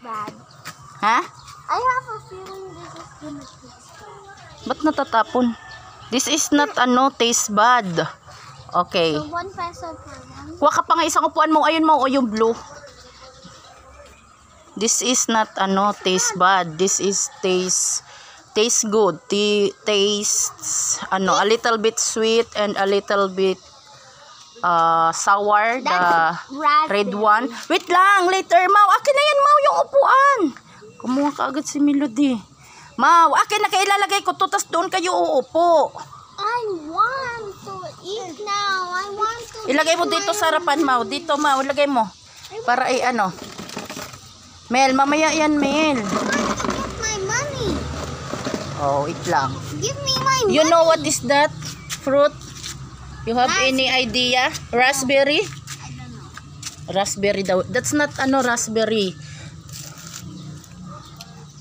bad. Ha? I have a feeling this is gonna taste bad. Ba't natatapon? This is not taste bad. Okay. So 1 peso per one. Kuha ka pa nga isang upuan mo. Ayun mo, o yung blue. This is not taste bad. This is taste good. Tastes a little bit sweet and a little bit sour. The red one. Wait lang, later, Mau. Akin na yan, Mau, yung upuan. Kumuha ka agad si Melody. Mau, akin na kailalagay ko to, tas doon kayo uupo. I want to eat now. I want to Ilagay mo dito sa harapan, Mau. Dito, Mau, ilagay mo. Para Mel, mamaya yan, Mel. Give my money. Oh, wait lang. Give me my money. You know what is that fruit? You have any idea? Raspberry? I don't know. Raspberry daw. That's not raspberry.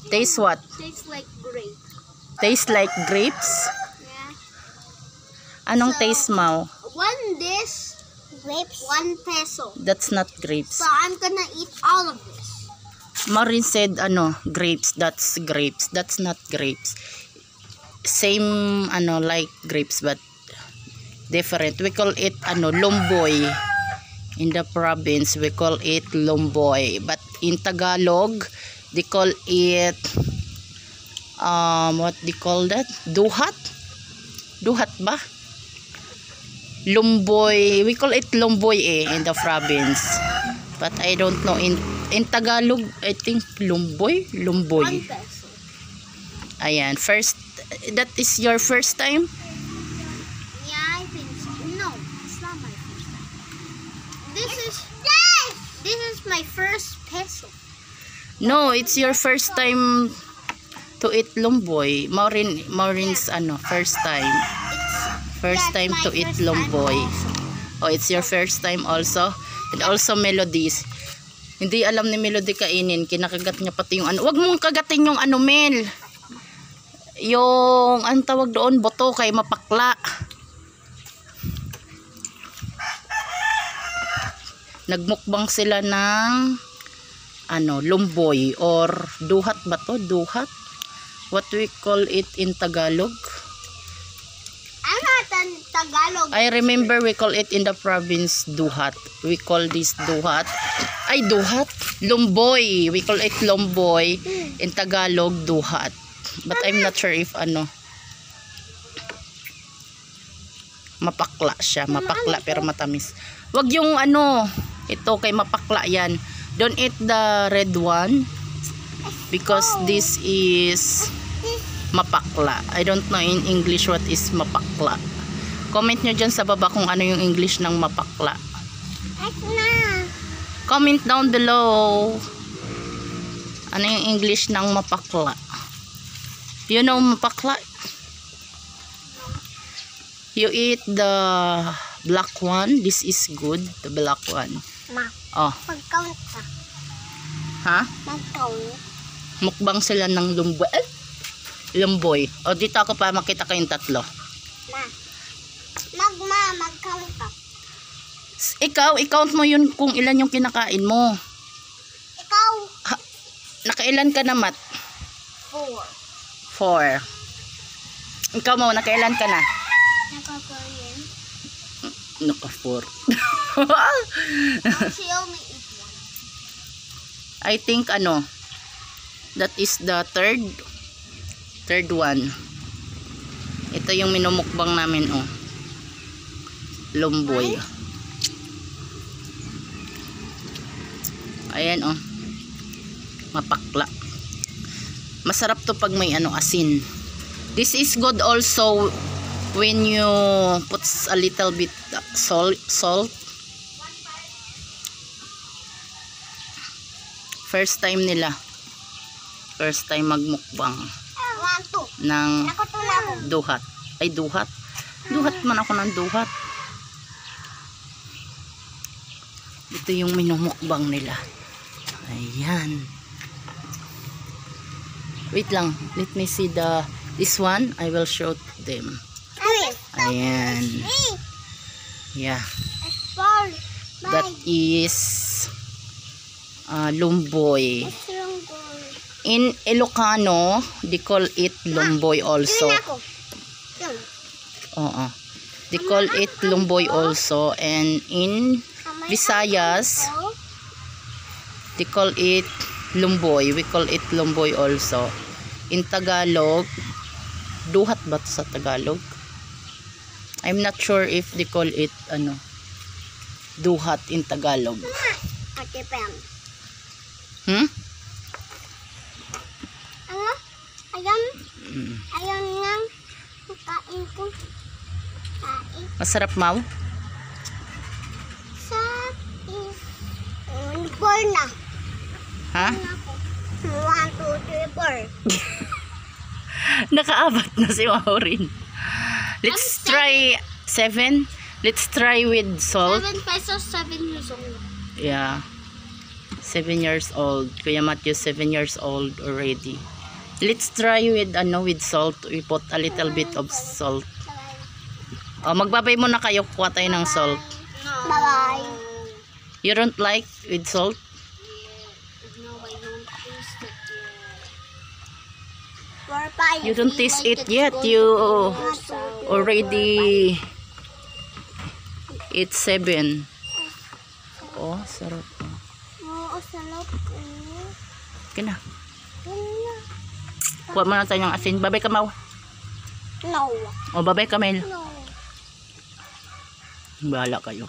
Taste what? Tastes like grape. Taste like grapes? Yeah. Anong So, taste, Mau? One dish, grapes, 1 peso. That's not grapes. So I'm gonna eat all of this. Maureen said grapes. That's grapes. That's not grapes. Same like grapes but different. We call it lomboy. In the province we call it lomboy, but in Tagalog they call it what they call that? Duhat? Duhat ba? Lomboy. We call it lomboy in the province. But I don't know in Tagalog, I think lomboy. 1 peso. Ayan, that is your first time? Yeah, I think so. No, it's not my first time. This is my first peso. No, it's your first time to eat lomboy. Maureen's first time. First That's time my to eat first time lomboy. also. Oh, it's your first time also? And also Melody's. Hindi alam ni Melody kainin. Kinakagat niya pati yung Wag mong kagatin yung Mel. Yung, tawag doon, boto kay mapakla. Nagmukbang sila ng lomboy or duhat ba to? Duhat? What we call it in Tagalog? I'm not in Tagalog. I remember we call it in the province duhat. We call this duhat. Ay, duhat. Lomboy. We call it lomboy. In Tagalog, duhat. But I'm not sure if mapakla siya. Mapakla pero matamis. Wag yung ito kay mapakla yan. Don't eat the red one. Because this is mapakla. I don't know in English what is mapakla. Comment nyo dyan sa baba kung ano yung English ng mapakla. Comment down below. Ano yung English ng mapakla? You know mapakla? You eat the black one. This is good. The black one. Ma, Oh. mag-count ka. Ha? Mag-count. Mukbang sila ng lumboy. Lumboy. O dito ako pa makita kayong tatlo. Mag-count ka. Ikaw, i-count mo yun kung ilan yung kinakain mo. Ikaw. Nakailan ka na, Mat? 4. 4. Ikaw mo, nakailan ka na? Naka-Korean. Naka-4. She only eat 1. I think that is the third one. Ito yung minumukbang namin, Lomboy. Ayan, mapakla. Masarap to pag may asin. This is good also when you put a little bit salt. First time nila. First time magmukbang ng duhat. Ay, duhat. Duhat man ako ng duhat. Ito yung minumukbang nila. Ayan. Wait lang. Let me see this one. I will show them. Ayan. Yeah. That is lumboy. What's wrong In Ilocano, they call it lumboy also. Yun ako. Yun. Oo. They call it lumboy also. And in Visayas, they call it lumboy. We call it lumboy also. In Tagalog, duhat ba to sa Tagalog? I'm not sure if they call it ano, duhat in Tagalog. Ate Pam. Hmm? Ano? Ayun nga. Kain ko. Kain. Masarap, Mau? Sa born na. Ha? 1, 2, 3, 4. Nakaabat na si Maureen. Let's try 7. Let's try with salt. 7 pesos, 7 years old. Yeah. 7 years old. Kuya Matthew, 7 years old already. Let's try with with salt. We put a little bit of salt. Oh, magbabay muna kayo. Kuha tayo ng salt. Bye-bye. You don't like with salt? No, I don't taste it yet. You don't taste it yet. You already eat 7. Oh, sarap. Oo, sarap. Kina. Kuha muna tayo ng asin. Babay ka, Mau. No. O, babay ka, Mel. No. Bahala kayo.